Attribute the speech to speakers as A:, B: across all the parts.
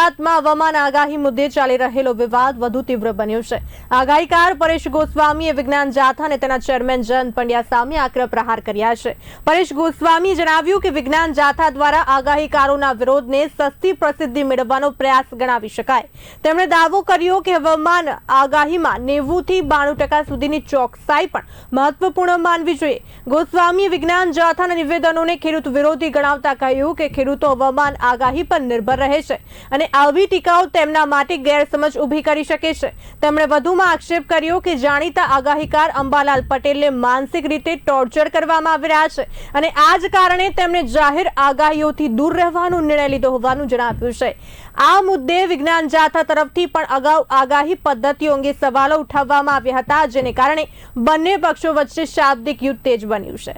A: ગુજરાતમાં હવામાન આગાહી મુદ્દે ચાલી રહેલો વિવાદ વધુ તીવ્ર બન્યો છે। આગાહીકાર પરેશ ગોસ્વામીએ વિજ્ઞાન જાથા અને તેના ચેરમેન જયંત પંડ્યા સામે આકરા પ્રહાર કર્યા છે। પરેશ ગોસ્વામીએ જણાવ્યું કે વિજ્ઞાન જાથા દ્વારા આગાહીકારોના વિરોધને સસ્તી પ્રસિદ્ધિ મેળવવાનો પ્રયાસ ગણાવી શકાય। તેમણે દાવો કર્યો કે હવામાન આગાહીમાં 90 થી 92% સુધીની ચોકસાઈ પણ મહત્વપૂર્ણ માનવી જોઈએ। ગોસ્વામીએ વિજ્ઞાન જાથાના નિવેદનોને ખેડૂત વિરોધી ગણાવતા કહ્યું કે ખેડૂતો હવામાન આગાહી પર નિર્ભર રહે છે અને આવી ટીકાઓ તેમના માટે ગેરસમજ ઊભી કરી શકે છે। તેમણે વધુમાં આક્ષેપ કર્યો કે જાણીતા આગાહીકાર અંબાલાલ પટેલને માનસિક રીતે ટોર્ચર કરવામાં આવી રહ્યા છે અને આ જ કારણે તેમણે જાહેર આગાહીઓથી દૂર રહેવાનો નિર્ણય લીધો હોવાનું જણાવ્યું છે। આ મુદ્દે વિજ્ઞાન જાથા તરફથી પણ અગાઉ આગાહી પદ્ધતિઓ અંગે સવાલો ઉઠાવવામાં આવ્યા હતા, જેને કારણે બંને પક્ષો વચ્ચે શાબ્દિક યુદ્ધ તેજ બન્યું છે।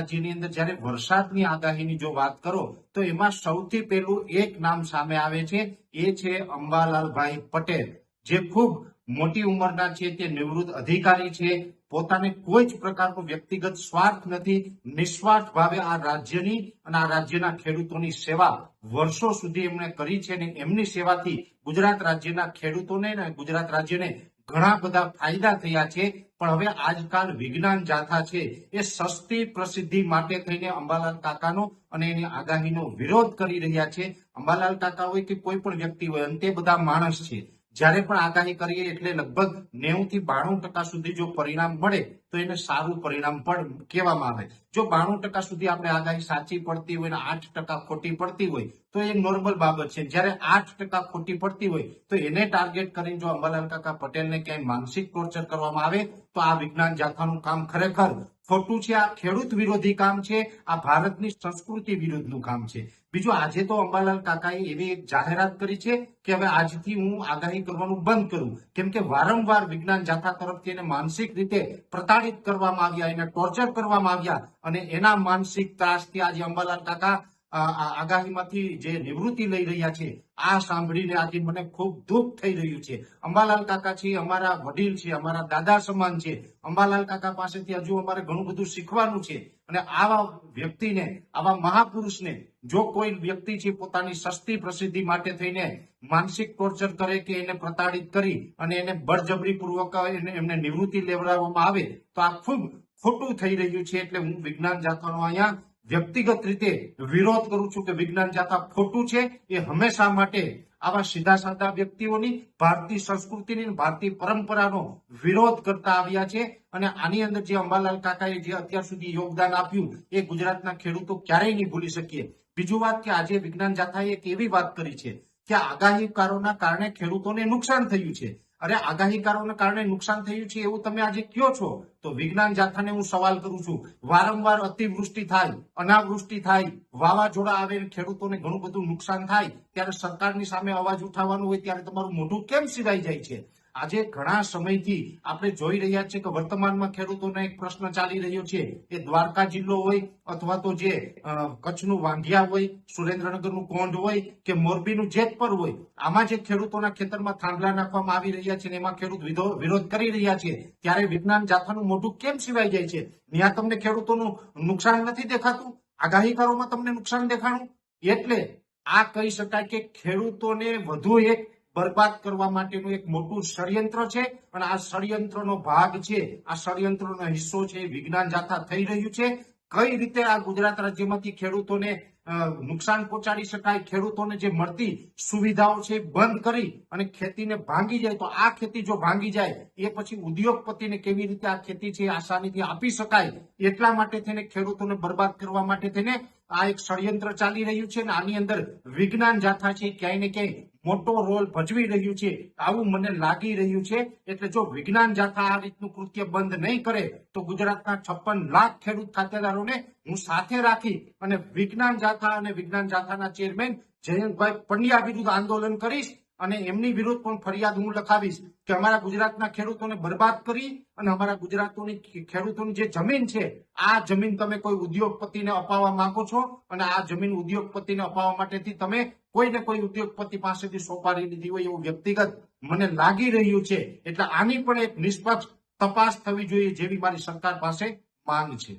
B: રાજ્યની અંદર જ્યારે વરસાદની આગાહીની જો વાત કરો તો એમાં સૌથી પહેલું એક નામ સામે આવે છે, એ છે અંબાલાલભાઈ પટેલ, જે ખૂબ મોટી ઉંમરના છે, તે નિવૃત્ત અધિકારી છે। પોતાને કોઈ જ પ્રકારનો વ્યક્તિગત સ્વાર્થ નથી, નિસ્વાર્થ ભાવે આ રાજ્યની અને આ રાજ્યના ખેડૂતોની સેવા વર્ષો સુધી એમણે કરી છે અને એમની સેવાથી ગુજરાત રાજ્યના ખેડૂતોને અને ગુજરાત રાજ્યને ઘણા બધા ફાયદા થયા છે। પણ હવે આજકાલ વિજ્ઞાન જાથા છે એ સસ્તી પ્રસિદ્ધિ માટે થઈને અંબાલાલ કાકાનો અને એની આગાહીનો વિરોધ કરી રહ્યા છે। અંબાલાલ કાકા હોય કે કોઈ પણ વ્યક્તિ હોય, અંતે બધા માણસ છે। જ્યારે પણ આગાહી કરીએ એટલે લગભગ 90 થી 92% સુધી જો પરિણામ મળે તો એને સારું પરિણામ પણ કહેવામાં આવે। જો 92% સુધી આપણે આગાહી સાચી પડતી હોય ને 8% ખોટી પડતી હોય તો એ નોર્મલ બાબત છે। જ્યારે 8% ખોટી પડતી હોય તો એને ટાર્ગેટ કરીને જો અંબાલાલ કાકા પટેલને ક્યાંય માનસિક ટોર્ચર કરવામાં આવે તો આ વિજ્ઞાન જાથાનું કામ ખરેખર ખોટું છે। આ ખેડૂત વિરોધી કામ છે, આ ભારતની સંસ્કૃતિ વિરુદ્ધનું કામ છે। બીજું, આજે તો અંબાલાલ કાકાએ એવી એક જાહેરાત કરી છે કે હવે આજથી હું આગાહી કરવાનું બંધ કરું, કેમ કે વારંવાર વિજ્ઞાન જાથા તરફથી એને માનસિક રીતે પ્રતાડિત કરવામાં આવ્યા, એને ટોર્ચર કરવામાં આવ્યા અને એના માનસિક ત્રાસથી આજે અંબાલાલ કાકા આગાહીમાંથી જે નિવૃત્તિ લઈ રહ્યા છે, આ સાંભળીને આજે મને ખૂબ દુઃખ થઈ રહ્યું છે। અંબાલાલ કાકા છે અમારા વડીલ છે, અમારા દાદા સમાન છે। અંબાલાલ કાકા પાસેથી હજુ અમારે ઘણું બધું શીખવાનું છે અને આવા વ્યક્તિને, આવા મહાપુરુષને જો કોઈ વ્યક્તિ છે પોતાની સસ્તી પ્રસિદ્ધિ માટે થઈને માનસિક ટોર્ચર કરે કે એને પ્રતાડિત કરી અને એને બળજબરીપૂર્વક એમને નિવૃત્તિ લેવડાવવામાં આવે તો આ ખૂબ ખોટું થઈ રહ્યું છે। એટલે હું વિજ્ઞાન જાથાનો અહીંયા વ્યક્તિગત રીતે વિરોધ કરું છું કે વિજ્ઞાન જાથા ખોટું છે। એ હંમેશા માટે આવા સીધા સાધા વ્યક્તિઓની, ભારતીય સંસ્કૃતિની, ભારતીય પરંપરાનો વિરોધ કરતા આવ્યા છે અને આની અંદર જે અંબાલાલ કાકાએ જે અત્યાર સુધી યોગદાન આપ્યું એ ગુજરાતના ખેડૂતો ક્યારેય નહીં ભૂલી શકીએ। બીજું વાત કે આજે વિજ્ઞાન જાથાએ એક એવી વાત કરી છે કે આગાહીકારોના કારણે ખેડૂતોને નુકસાન થયું છે। અરે, આગાહીકારોના કારણે નુકસાન થયું છે એવું તમે આજે કહો છો તો વિજ્ઞાન જાથાને હું સવાલ કરું છું, વારંવાર અતિવૃષ્ટિ થાય, અનાવૃષ્ટિ થાય, વાવાઝોડા આવે, ખેડૂતોને ઘણું બધું નુકસાન થાય, ત્યારે સરકારની સામે અવાજ ઉઠાવવાનું હોય ત્યારે તમારું મોઢું કેમ સિરાઈ જાય છે? આજે ઘણા સમયથી આપણે જોઈ રહ્યા છીએ કે વર્તમાનમાં ખેડૂતોને એક પ્રશ્ન ચાલી રહ્યો છે, એ દ્વારકા જિલ્લો હોય અથવા તો જે કચ્છનું વાંઢિયા હોય, સુરેન્દ્રનગરનું કોંઢ હોય કે મોરબીનું જેતપર હોય, આમાં જે ખેડૂતોના ખેતરમાં થાંભલા નાખવામાં આવી રહ્યા છે અને એમાં ખેડૂત વિરોધ કરી રહ્યા છે, ત્યારે વિજ્ઞાન જાથાનું મોઢું કેમ સિવાય જાય છે? ત્યાં તમને ખેડૂતોનું નુકસાન નથી દેખાતું? આગાહીકારોમાં તમને નુકસાન દેખાણું? એટલે આ કહી શકાય કે ખેડૂતોને વધુ એક બરબાદ કરવા માટેનું એક મોટું ષડયંત્ર છે અને આ ષડયંત્રનો ભાગ છે, આ ષડયંત્રનો હિસ્સો છે વિજ્ઞાન જાથા થઈ રહ્યું છે। કઈ રીતે આ ગુજરાત રાજ્યમાંથી ખેડૂતોને નુકસાન પહોંચાડી શકાય, ખેડૂતોને જે મળતી સુવિધાઓ છે બંધ કરી અને ખેતીને ભાંગી જાય, તો આ ખેતી જો ભાંગી જાય એ પછી ઉદ્યોગપતિને કેવી રીતે આ ખેતી છે આસાનીથી આપી શકાય, એટલા માટે થઈને ખેડૂતોને બરબાદ કરવા માટે થઈને આ એક ષડયંત્ર ચાલી રહ્યું છે અને આની અંદર વિજ્ઞાન જાથા છે ક્યાંય ને ક્યાંય મોટો રોલ ભજવી રહ્યું છે, આવું મને લાગી રહ્યું છે। એટલે જો વિજ્ઞાન જાથા આ રીતનું કૃત્ય બંધ નહીં કરે તો ગુજરાતના 56 લાખ ખેડૂત ખાતેદારોને હું સાથે રાખી અને વિજ્ઞાન જાથા અને વિજ્ઞાન જાથાના ચેરમેન જયંતભાઈ પંડ્યા વિરુદ્ધ આંદોલન કરીશ અને એમની વિરુદ્ધ પણ ફરિયાદ હું લખાવીશ કે અમારા ગુજરાતના ખેડૂતોને બરબાદ કરી અને અમારા ખેડૂતોની જે જમીન છે આ જમીન તમે કોઈ ઉદ્યોગપતિને અપાવવા માંગો છો અને આ જમીન ઉદ્યોગપતિને અપાવવા માટેથી તમે કોઈને કોઈ ઉદ્યોગપતિ પાસેથી સોપારી લીધી હોય એવું વ્યક્તિગત મને લાગી રહ્યું છે। એટલે આની પણ એક નિષ્પક્ષ તપાસ થવી જોઈએ જેવી મારી સરકાર પાસે માંગ છે।